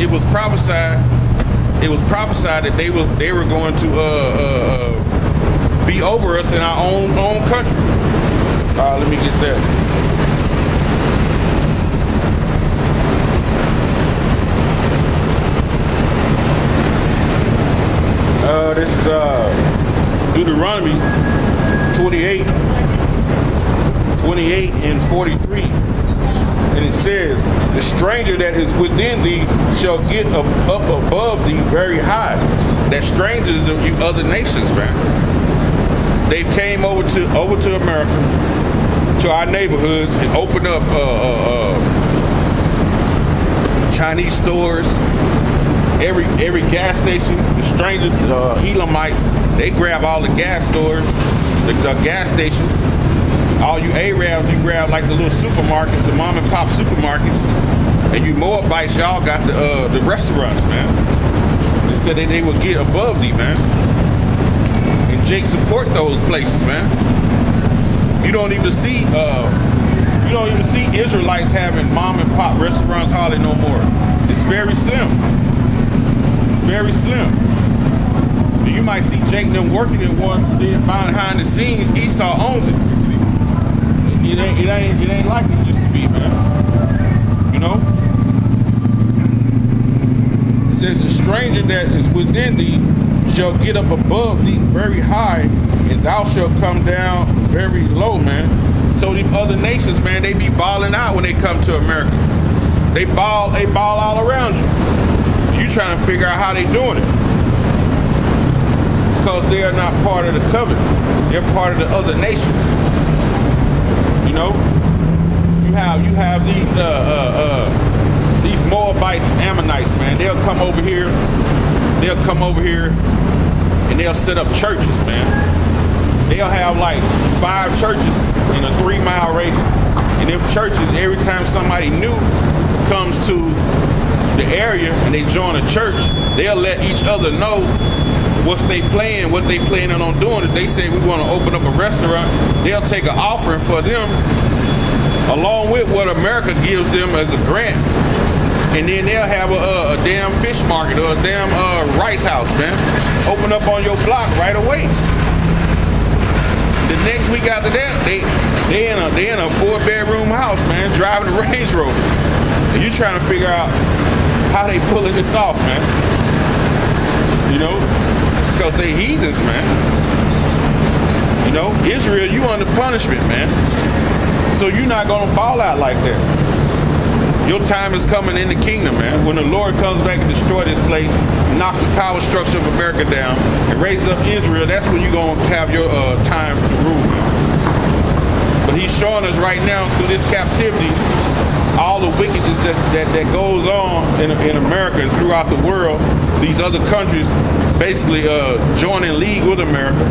it was prophesied that they were going to be over us in our own country. Let me get that. This is Deuteronomy 28 and 43. And it says, the stranger that is within thee shall get up above thee very high. That strangers of you other nations, man. They came over to America, to our neighborhoods, and opened up Chinese stores. Every gas station, the strangers, Elamites, they grab all the gas stores, the gas stations. All you Arabs, you grab like the little supermarkets, the mom and pop supermarkets, and you Moabites, y'all got the restaurants, man. They said that they would get above thee, man. And Jake support those places, man. You don't even see Israelites having mom and pop restaurants hardly no more. It's very slim. Very slim. You might see Jake and them working in one, then behind the scenes, Esau owns it. It ain't like it used to be, man. You know? It says, the stranger that is within thee shall get up above thee very high, and thou shalt come down very low, man. So these other nations, man, they be balling out when they come to America. They ball all around you. You trying to figure out how they doing it. Because they are not part of the covenant. They're part of the other nations. You know? You have these Moabites and Ammonites, man. They'll come over here and they'll set up churches, man. They'll have like 5 churches in a 3-mile radius. And them churches, every time somebody new comes to the area and they join a church, they'll let each other know what they planning on doing. If they say we want to open up a restaurant, they'll take an offering for them along with what America gives them as a grant. And then they'll have a damn fish market or a damn rice house, man. Open up on your block right away. The next week after that, they in a 4-bedroom house, man, driving a Range Rover. And you trying to figure out how they pulling this off, man. You know, because they heathens, man. You know, Israel, you under punishment, man. So you're not gonna fall out like that. Your time is coming in the kingdom, man. When the Lord comes back and destroy this place, knock the power structure of America down, and raise up Israel, that's when you're gonna have your time to rule, man. But he's showing us right now through this captivity, all the wickedness that goes on in America and throughout the world. These other countries basically joining league with America.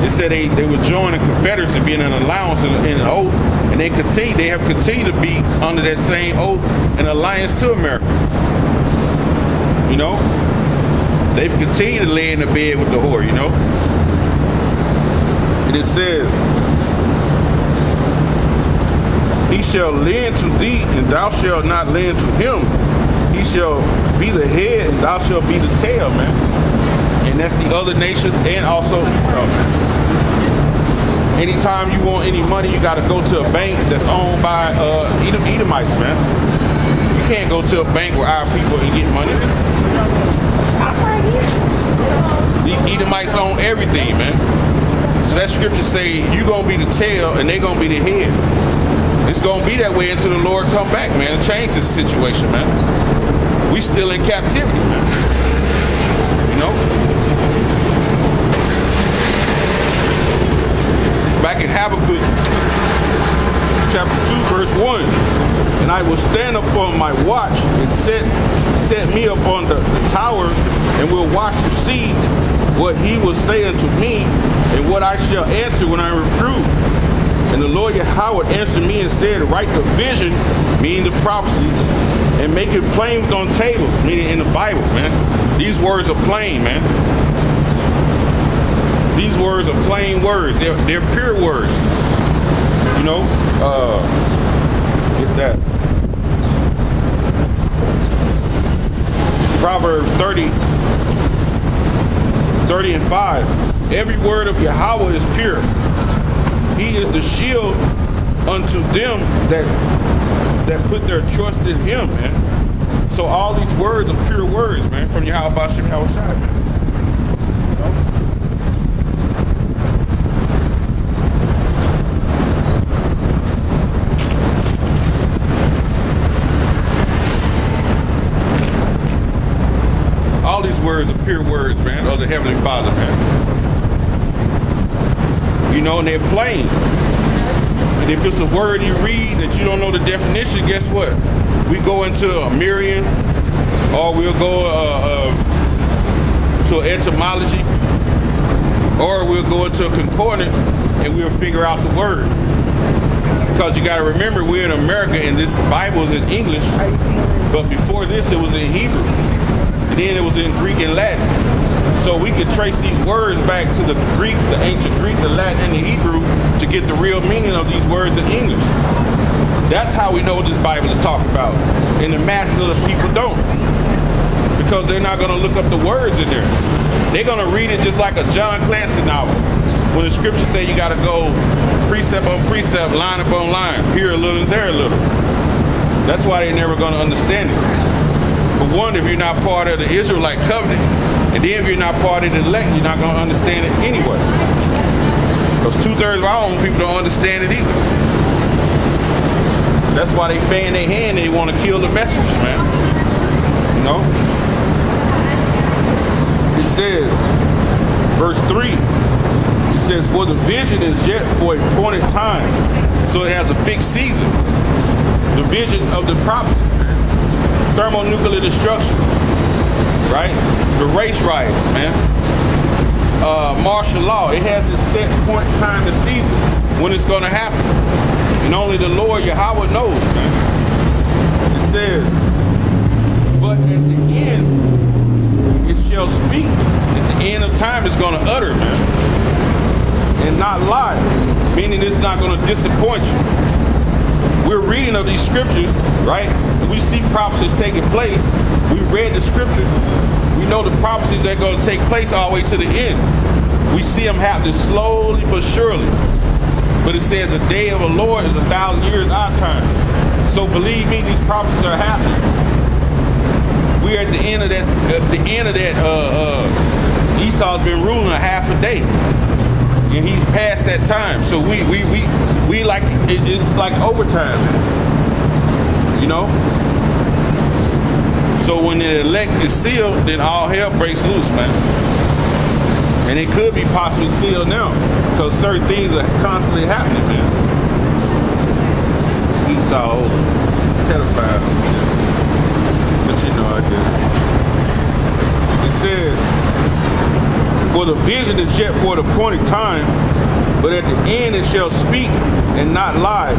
They said they would join a confederacy, being an allowance and an oath, and they have continued to be under that same oath and alliance to America. You know, they've continued to lay in the bed with the whore. You know, and it says, he shall lend to thee, and thou shalt not lend to him. He shall be the head, and thou shalt be the tail, man. And that's the other nations and also Israel. Anytime you want any money, you got to go to a bank that's owned by Edomites, man. You can't go to a bank where our people and get money. These Edomites own everything, man. So that scripture say you gonna be the tail and they gonna be the head. It's gonna be that way until the Lord come back, man, and change this situation, man. We still in captivity, man. You know? Back in Habakkuk, chapter 2, verse 1. And I will stand up on my watch and set me up on the tower, and will watch to see what he will say unto me, and what I shall answer when I reprove. And the Lord Yahweh answered me and said, write the vision, meaning the prophecies, and make it plain on tables, meaning in the Bible, man. These words are plain, man. These words are plain words. They're pure words. You know, get that. Proverbs 30:5. Every word of Yahweh is pure. He is the shield unto them that put their trust in him, man. So all these words are pure words, man, from Yahweh Bashem Yahweh Shai, man. All these words are pure words, man, of the Heavenly Father, man. You know, and they're plain. And if it's a word you read that you don't know the definition, guess what? We go into a Merriam, or we'll go to an etymology, or we'll go into a concordance and we'll figure out the word. Because you got to remember, we're in America and this Bible is in English, but before this it was in Hebrew. Then it was in Greek and Latin. So we could trace these words back to the Greek, the ancient Greek, the Latin, and the Hebrew to get the real meaning of these words in English. That's how we know what this Bible is talking about. And the masses of the people don't. Because they're not going to look up the words in there. They're going to read it just like a John Clancy novel. When the scriptures say you got to go precept on precept, line upon line, here a little and there a little. That's why they're never going to understand it. For one, if you're not part of the Israelite covenant, and then if you're not part of the elect, you're not going to understand it anyway. Because 2/3 of our own people don't understand it either. That's why they fan their hand and they want to kill the messengers, man. You know? It says, verse 3, it says, for the vision is yet for a appointed time. So it has a fixed season. The vision of the prophecy. Thermonuclear destruction, right? The race riots, man. Martial law, it has its set point, time, and season when it's going to happen. And only the Lord Yahweh knows, man. It says, but at the end, it shall speak. At the end of time, it's going to utter, man. And not lie, meaning it's not going to disappoint you. We're reading of these scriptures, right? We see prophecies taking place. We read the scriptures. We know the prophecies that are going to take place all the way to the end. We see them happening slowly but surely. But it says the day of the Lord is 1,000 years our time. So believe me, these prophecies are happening. We're at the end of that. Esau's been ruling a half a day. And he's past that time. So we like, it's like overtime, you know? So when the elect is sealed, then all hell breaks loose, man. And it could be possibly sealed now, because certain things are constantly happening, man. Esau, pedophile, but you know, I guess. It says, for the vision is yet for the appointed time, but at the end it shall speak and not lie.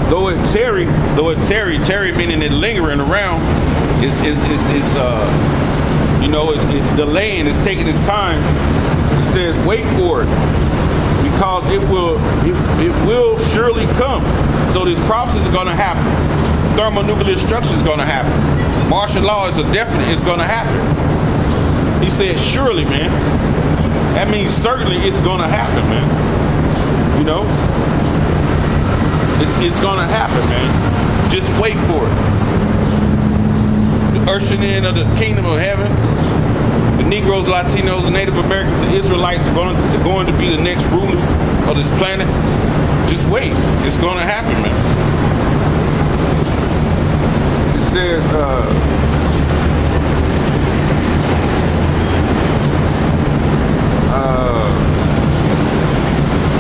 Though it tarry, meaning it lingering around, it's delaying, it's taking its time. It says, wait for it, because it will surely come. So these prophecies are going to happen. Thermonuclear destruction is going to happen. Martial law is a definite, it's going to happen. He said, surely, man. That means certainly it's going to happen, man. You know? It's going to happen, man. Just wait for it. The ushering in of the kingdom of heaven. The Negroes, Latinos, Native Americans, the Israelites are going to be the next rulers of this planet. Just wait. It's going to happen, man. It says,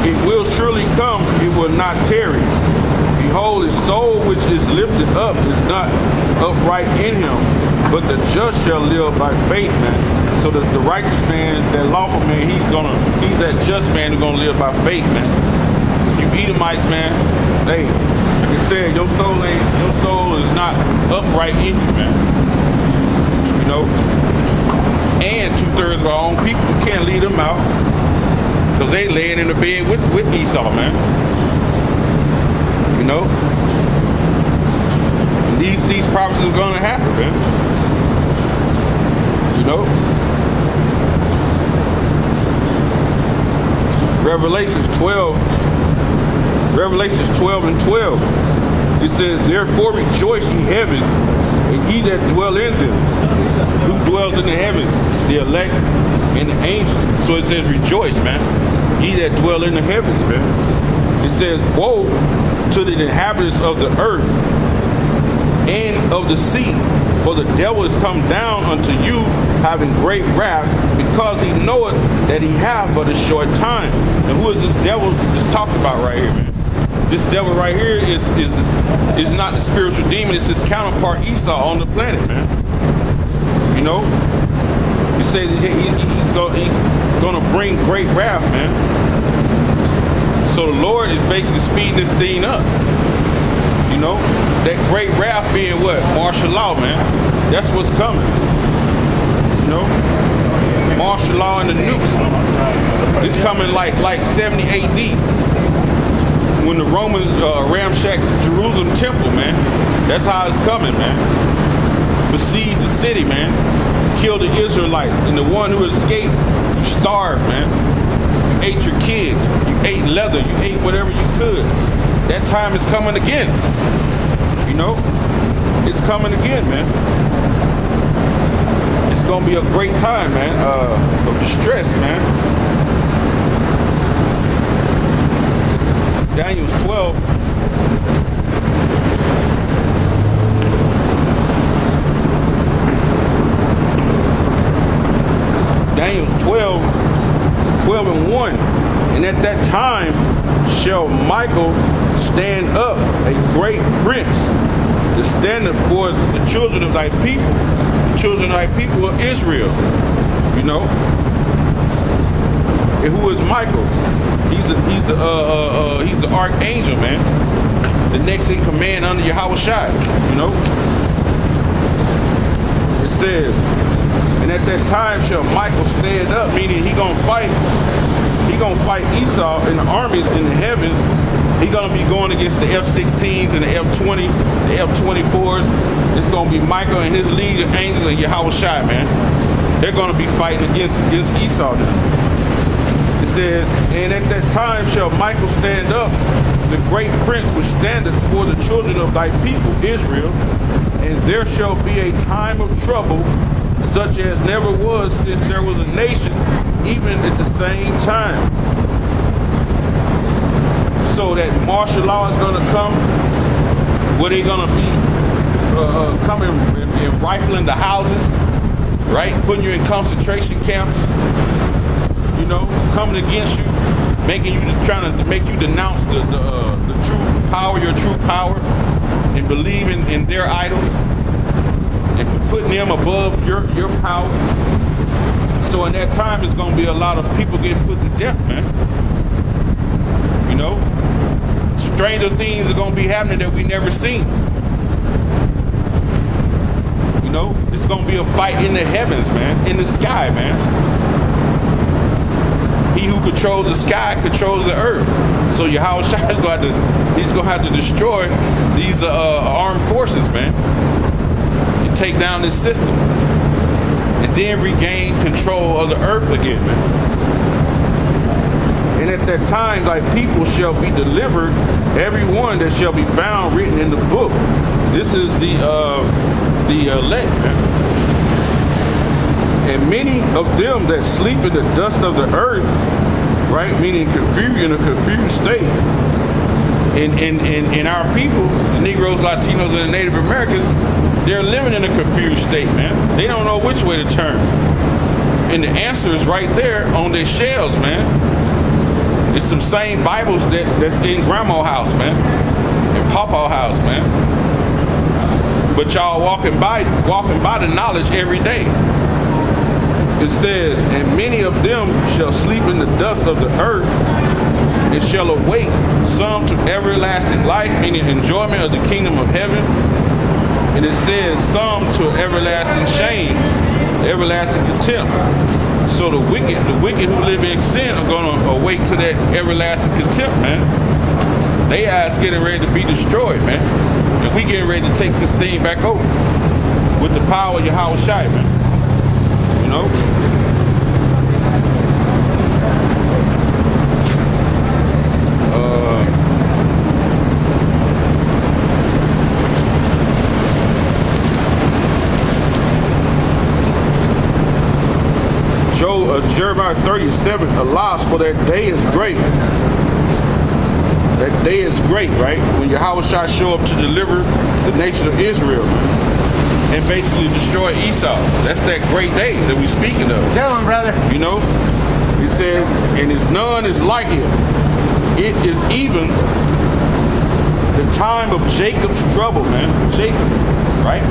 it will surely come, it will not tarry. Behold, his soul which is lifted up is not upright in him, but the just shall live by faith, man. So the righteous man, that lawful man, he's that just man who's gonna live by faith, man. You Edomites, man, hey, like I said, your soul is not upright in you, man. You know? And 2/3 of our own people, we can't leave them out. Because they laying in the bed with Esau, man. You know? And these prophecies are going to happen, man. know? Revelations 12 and 12. It says, therefore rejoice, ye heavens, and ye that dwell in them. Who dwells in the heavens? The elect and the angels. So it says rejoice, man. Ye that dwell in the heavens, man. It says, woe to the inhabitants of the earth and of the sea, for the devil is come down unto you, having great wrath, because he knoweth that he hath but a short time. And who is this devil just talking about right here, man? This devil right here is not the spiritual demon. It's his counterpart Esau on the planet, man. You know, he says he's going to bring great wrath, man. So the Lord is basically speeding this thing up. You know, that great wrath being what? Martial law, man. That's what's coming. You know, martial law and the nukes. It's coming like 70 AD. When the Romans ramshacked Jerusalem temple, man. That's how it's coming, man. Besiege the city, man. Kill the Israelites. And the one who escaped, you starved, man. You ate your kids. You ate leather. You ate whatever you could. That time is coming again. You know? It's coming again, man. It's going to be a great time, man, of distress, man. Daniel's 12. Daniel's 12 and 1. And at that time shall Michael stand up, a great prince, to stand up for the children of thy people, the children of thy people of Israel. You know? And who is Michael? He's the archangel, man. The next in command under Yahushua, you know. It says, and at that time shall Michael stand up, meaning he gonna fight Esau in the armies in the heavens. He gonna be going against the F-16s and the F-20s, the F-24s. It's gonna be Michael and his legion of angels and Yahushua, man. They're gonna be fighting against Esau now. It says, and at that time shall Michael stand up, the great prince which standeth for the children of thy people, Israel, and there shall be a time of trouble, such as never was since there was a nation, even at the same time. So that martial law is going to come, where they're going to be coming and rifling the houses, right? Putting you in concentration camps. You know, coming against you, trying to make you denounce the true power, your true power, and believing in their idols, and putting them above your power. So in that time, it's going to be a lot of people getting put to death, man. You know, stranger things are going to be happening that we never seen. You know, it's going to be a fight in the heavens, man, in the sky, man. He who controls the sky controls the earth. So Yahushua is going to have to destroy these armed forces, man, and take down this system, and then regain control of the earth again, man. And at that time, thy people shall be delivered, every one that shall be found written in the book. This is the elect, man. And many of them that sleep in the dust of the earth, right, meaning in a confused state. In our people, the Negroes, Latinos, and the Native Americans, they're living in a confused state, man. They don't know which way to turn. And the answer is right there on their shelves, man. It's some same Bibles that's in Grandma's house, man, and Papa's house, man. But y'all walking by the knowledge every day. It says, and many of them shall sleep in the dust of the earth, and shall awake, some to everlasting life, meaning enjoyment of the kingdom of heaven. And it says, some to everlasting shame, everlasting contempt. So the wicked who live in sin are going to awake to that everlasting contempt, man. They eyes getting ready to be destroyed, man. And we getting ready to take this thing back over with the power of Yahushua, man. You know? Jeremiah 37, alas, for that day is great. That day is great, right? When Yahweh shall show up to deliver the nation of Israel and basically destroy Esau. That's that great day that we're speaking of. Tell him, brother. You know, he says, and his none is like it. It is even the time of Jacob's trouble, man. Jacob, right?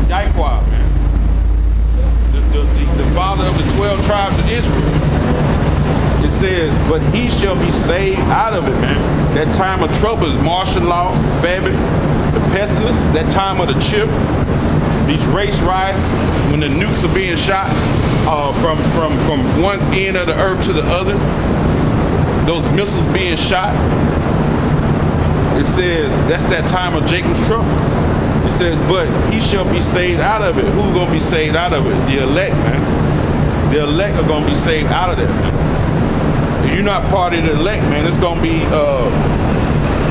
Yaquah, man. The father of the 12 tribes of Israel. It says, but he shall be saved out of it, man. That time of trouble is martial law, famine, the pestilence, that time of the chip, these race riots, when the nukes are being shot from one end of the earth to the other, those missiles being shot. It says, that's that time of Jacob's trouble. It says, but he shall be saved out of it. Who's going to be saved out of it? The elect, man. The elect are going to be saved out of that, man. If you're not part of the elect, man, it's going to be,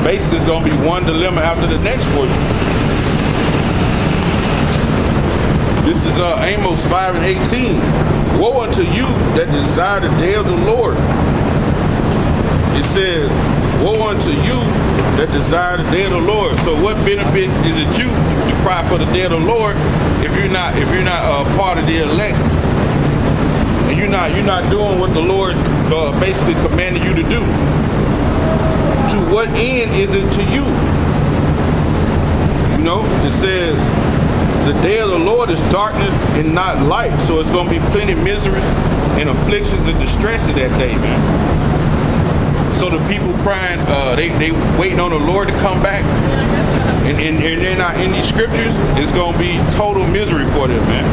basically it's going to be one dilemma after the next for you. This is Amos 5 and 18. Woe unto you that desire the day of the Lord. It says, woe unto you that desire the day of the Lord. So what benefit is it you to cry for the day of the Lord if you're not part of the elect, and you're not doing what the Lord basically commanded you to do? To what end is it to you? You know, it says the day of the Lord is darkness and not light. So it's going to be plenty of miseries and afflictions and distress in that day, man. So the people crying, they waiting on the Lord to come back, and they're not in these scriptures. It's gonna be total misery for them, man,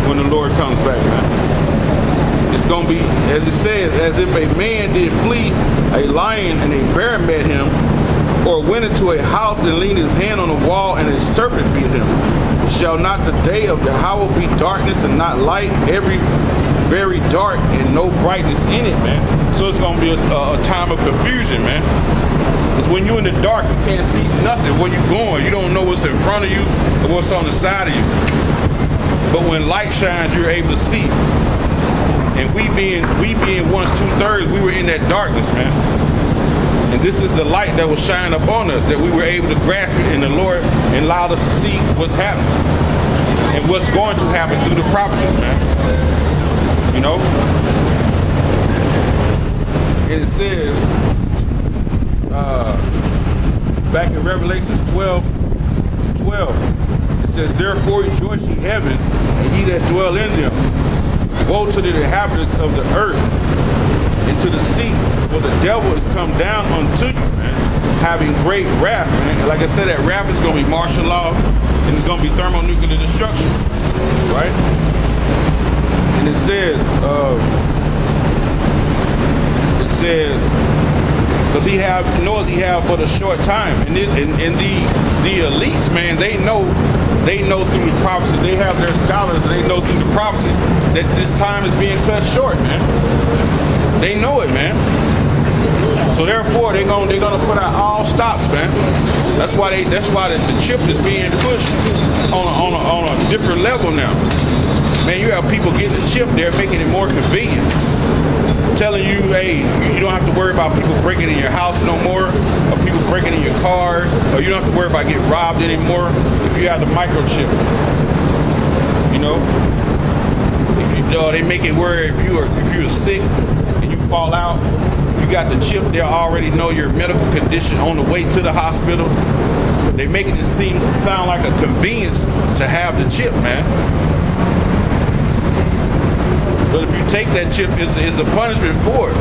when the Lord comes back, man. It's gonna be, as it says, as if a man did flee a lion and a bear met him, or went into a house and leaned his hand on the wall and a serpent beat him. Shall not the day of Yahweh be darkness and not light, very dark and no brightness in it, man? So it's going to be a time of confusion, man. Because when you're in the dark, you can't see nothing. Where you're going, you don't know what's in front of you or what's on the side of you. But when light shines, you're able to see. And we being once 2/3, we were in that darkness, man. And this is the light that will shine upon us, that we were able to grasp it, and the Lord allowed us to see what's happening and what's going to happen through the prophecies, man. You know? And it says, back in Revelation 12, it says, therefore rejoice ye heaven, and ye that dwell in them. Woe to the inhabitants of the earth, and to the sea, for the devil is come down unto you, man, having great wrath, man. Like I said, that wrath is going to be martial law, and it's going to be thermonuclear destruction, right? And it says, because he have for the short time, and the elites, man, they know through the prophecies. They have their scholars, and they know through the prophecies that this time is being cut short, man. They know it, man. So therefore, they're gonna put out all stops, man. That's why the chip is being pushed on a different level now. Man, you have people getting the chip there, making it more convenient. Telling you, hey, you don't have to worry about people breaking in your house no more, or people breaking in your cars, or you don't have to worry about getting robbed anymore if you have the microchip. You know, they make it where if you're sick and you fall out, you got the chip. They already know your medical condition on the way to the hospital. They make it sound like a convenience to have the chip, man. But if you take that chip, it's a punishment for it.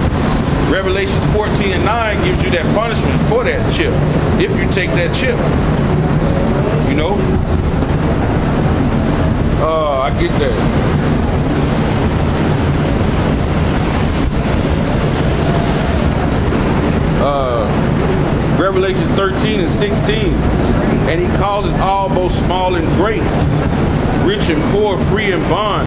Revelations 14 and 9 gives you that punishment for that chip. If you take that chip, you know. I get that. Revelations 13 and 16. And he causes all, both small and great, rich and poor, free and bond,